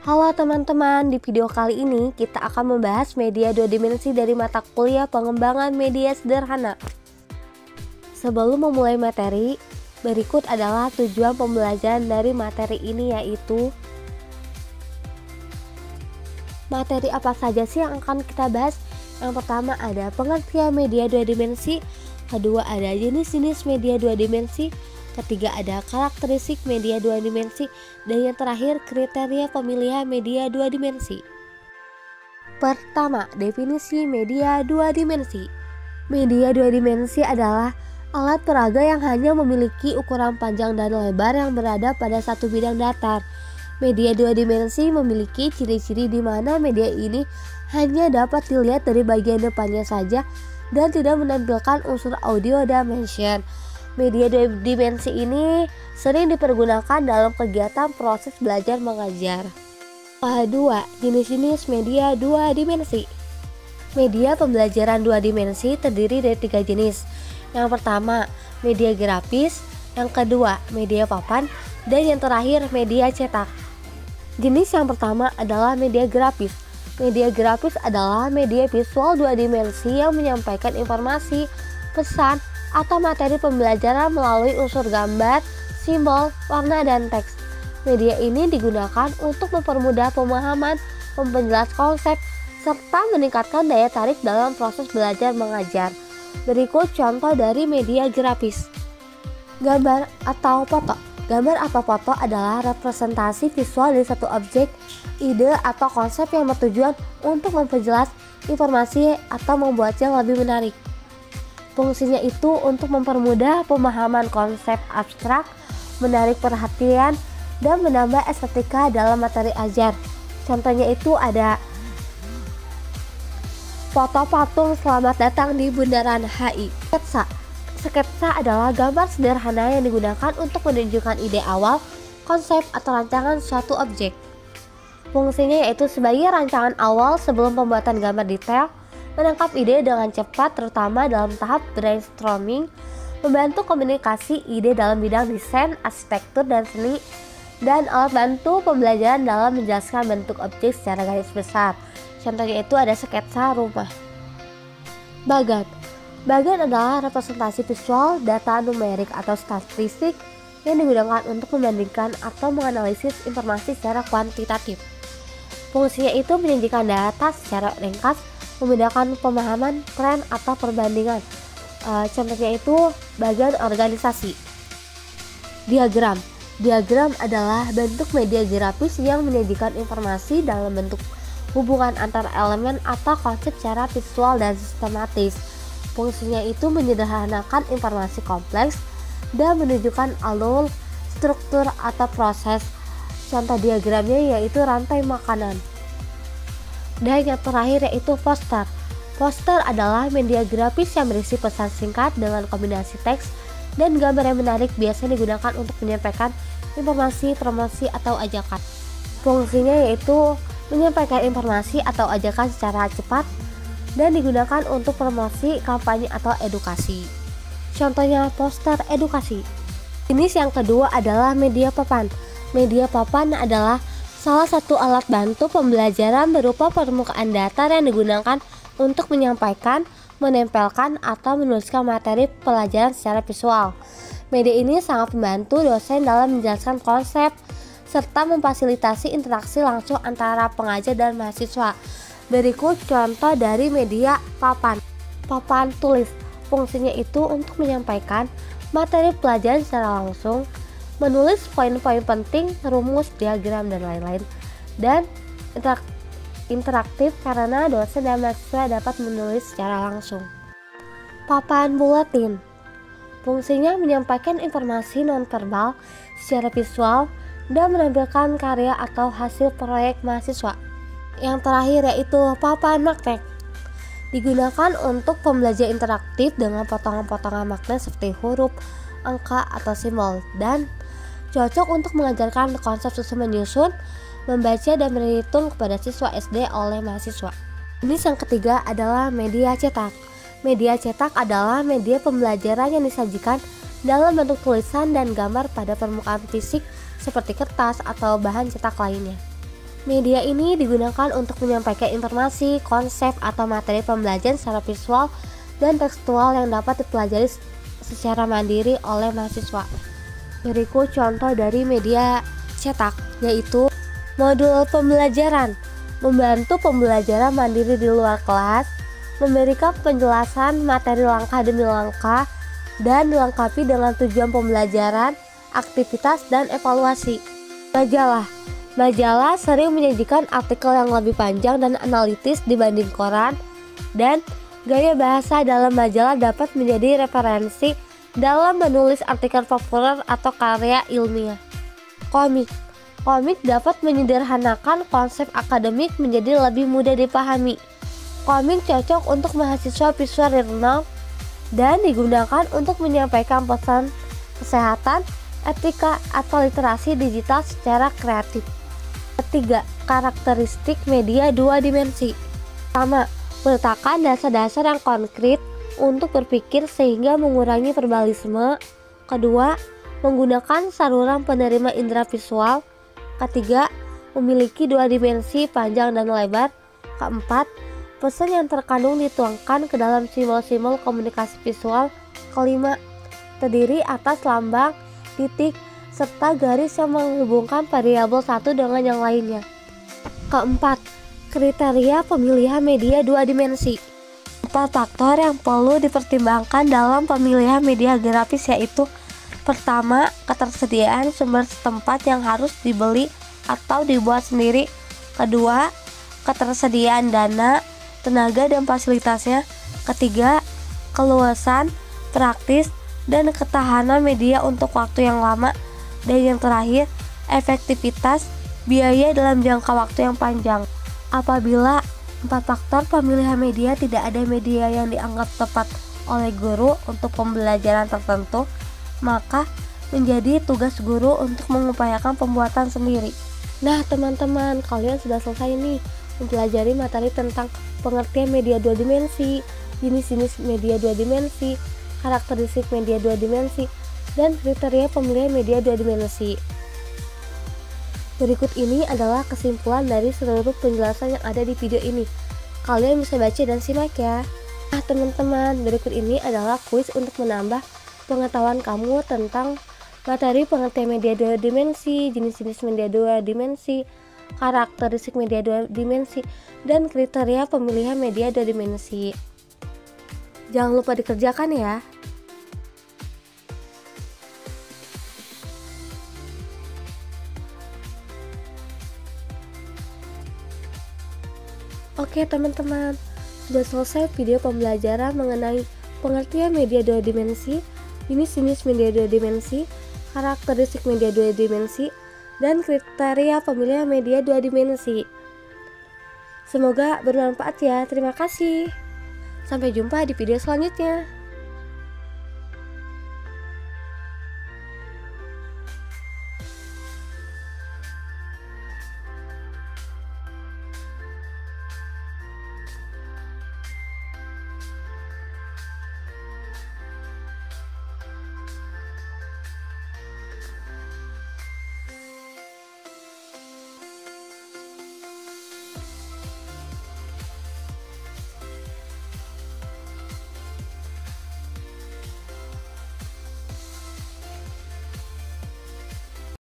Halo teman-teman, di video kali ini kita akan membahas media dua dimensi dari mata kuliah pengembangan media sederhana. Sebelum memulai materi, berikut adalah tujuan pembelajaran dari materi ini, yaitu materi apa saja sih yang akan kita bahas. Yang pertama ada pengertian media dua dimensi, kedua ada jenis-jenis media dua dimensi, ketiga ada karakteristik media dua dimensi, dan yang terakhir kriteria pemilihan media dua dimensi. Pertama, definisi media dua dimensi. Media dua dimensi adalah alat peraga yang hanya memiliki ukuran panjang dan lebar yang berada pada satu bidang datar. Media dua dimensi memiliki ciri-ciri di mana media ini hanya dapat dilihat dari bagian depannya saja dan tidak menampilkan unsur audio dan motion. Media dua dimensi ini sering dipergunakan dalam kegiatan proses belajar mengajar. Kedua, jenis-jenis media dua dimensi. Media pembelajaran dua dimensi terdiri dari 3 jenis. Yang pertama, media grafis, yang kedua, media papan, dan yang terakhir, media cetak. Jenis yang pertama adalah media grafis. Media grafis adalah media visual dua dimensi yang menyampaikan informasi, pesan, atau materi pembelajaran melalui unsur gambar, simbol, warna, dan teks. Media ini digunakan untuk mempermudah pemahaman, memperjelas konsep, serta meningkatkan daya tarik dalam proses belajar mengajar. Berikut contoh dari media grafis. Gambar atau foto. Gambar atau foto adalah representasi visual dari satu objek, ide, atau konsep yang bertujuan untuk memperjelas informasi atau membuatnya lebih menarik. Fungsinya itu untuk mempermudah pemahaman konsep abstrak, menarik perhatian, dan menambah estetika dalam materi ajar. Contohnya itu ada foto patung selamat datang di Bundaran HI. Sketsa. Sketsa adalah gambar sederhana yang digunakan untuk menunjukkan ide awal, konsep, atau rancangan suatu objek. Fungsinya yaitu sebagai rancangan awal sebelum pembuatan gambar detail, menangkap ide dengan cepat terutama dalam tahap brainstorming, membantu komunikasi ide dalam bidang desain, arsitektur, dan seni, dan alat bantu pembelajaran dalam menjelaskan bentuk objek secara garis besar. Contohnya itu ada sketsa rumah. Bagan. Bagan adalah representasi visual data numerik atau statistik yang digunakan untuk membandingkan atau menganalisis informasi secara kuantitatif. Fungsinya itu menyajikan data secara ringkas, memudahkan pemahaman tren atau perbandingan. Contohnya itu bagian organisasi. Diagram. Diagram adalah bentuk media grafis yang menyajikan informasi dalam bentuk hubungan antara elemen atau konsep secara visual dan sistematis. Fungsinya itu menyederhanakan informasi kompleks dan menunjukkan alur, struktur, atau proses. Contoh diagramnya yaitu rantai makanan. Dan yang terakhir yaitu poster. Poster adalah media grafis yang berisi pesan singkat dengan kombinasi teks dan gambar yang menarik, biasanya digunakan untuk menyampaikan informasi, promosi, atau ajakan. Fungsinya yaitu menyampaikan informasi atau ajakan secara cepat dan digunakan untuk promosi, kampanye, atau edukasi. Contohnya poster edukasi. Jenis yang kedua adalah media papan. Media papan adalah salah satu alat bantu pembelajaran berupa permukaan datar yang digunakan untuk menyampaikan, menempelkan, atau menuliskan materi pelajaran secara visual. Media ini sangat membantu dosen dalam menjelaskan konsep serta memfasilitasi interaksi langsung antara pengajar dan mahasiswa. Berikut contoh dari media papan. Papan tulis. Fungsinya itu untuk menyampaikan materi pelajaran secara langsung, menulis poin-poin penting, rumus, diagram, dan lain-lain, dan interaktif karena dosen dan mahasiswa dapat menulis secara langsung. Papan buletin. Fungsinya menyampaikan informasi nonverbal secara visual dan menampilkan karya atau hasil proyek mahasiswa. Yang terakhir yaitu papan magnet. Digunakan untuk pembelajaran interaktif dengan potongan-potongan magnet seperti huruf, angka, atau simbol, dan cocok untuk mengajarkan konsep susun menyusun, membaca, dan berhitung kepada siswa SD oleh mahasiswa. Jenis yang ketiga adalah media cetak. Media cetak adalah media pembelajaran yang disajikan dalam bentuk tulisan dan gambar pada permukaan fisik seperti kertas atau bahan cetak lainnya. Media ini digunakan untuk menyampaikan informasi, konsep, atau materi pembelajaran secara visual dan tekstual yang dapat dipelajari secara mandiri oleh mahasiswa. Berikut contoh dari media cetak, yaitu modul pembelajaran, membantu pembelajaran mandiri di luar kelas, memberikan penjelasan materi langkah demi langkah, dan dilengkapi dengan tujuan pembelajaran, aktivitas, dan evaluasi. Majalah sering menyajikan artikel yang lebih panjang dan analitis dibanding koran, dan gaya bahasa dalam majalah dapat menjadi referensi dalam menulis artikel populer atau karya ilmiah. Komik dapat menyederhanakan konsep akademik menjadi lebih mudah dipahami. Komik cocok untuk mahasiswa visual learner dan digunakan untuk menyampaikan pesan kesehatan, etika, atau literasi digital secara kreatif. Ketiga, karakteristik media dua dimensi. Pertama, meletakkan dasar-dasar yang konkret untuk berpikir sehingga mengurangi verbalisme. Kedua, menggunakan saluran penerima indera visual. Ketiga, memiliki dua dimensi panjang dan lebar. Keempat, pesan yang terkandung dituangkan ke dalam simbol-simbol komunikasi visual. Kelima, terdiri atas lambang, titik, serta garis yang menghubungkan variabel satu dengan yang lainnya. Keempat, kriteria pemilihan media dua dimensi. 4 faktor yang perlu dipertimbangkan dalam pemilihan media grafis yaitu: pertama, ketersediaan sumber setempat yang harus dibeli atau dibuat sendiri. Kedua, ketersediaan dana, tenaga, dan fasilitasnya. Ketiga, keluasan, praktis, dan ketahanan media untuk waktu yang lama. Dan yang terakhir, efektivitas, biaya dalam jangka waktu yang panjang. Apabila 4 faktor pemilihan media tidak ada media yang dianggap tepat oleh guru untuk pembelajaran tertentu, maka menjadi tugas guru untuk mengupayakan pembuatan sendiri. Nah teman-teman, kalian sudah selesai nih mempelajari materi tentang pengertian media dua dimensi, jenis-jenis media dua dimensi, karakteristik media dua dimensi, dan kriteria pemilihan media dua dimensi. Berikut ini adalah kesimpulan dari seluruh penjelasan yang ada di video ini. Kalian bisa baca dan simak ya. Nah teman-teman, berikut ini adalah kuis untuk menambah pengetahuan kamu tentang materi pengertian media dua dimensi, jenis-jenis media dua dimensi, karakteristik media dua dimensi, dan kriteria pemilihan media dua dimensi. Jangan lupa dikerjakan ya. Oke teman-teman, sudah selesai video pembelajaran mengenai pengertian media dua dimensi, jenis-jenis media dua dimensi, karakteristik media dua dimensi, dan kriteria pemilihan media dua dimensi. Semoga bermanfaat ya. Terima kasih. Sampai jumpa di video selanjutnya.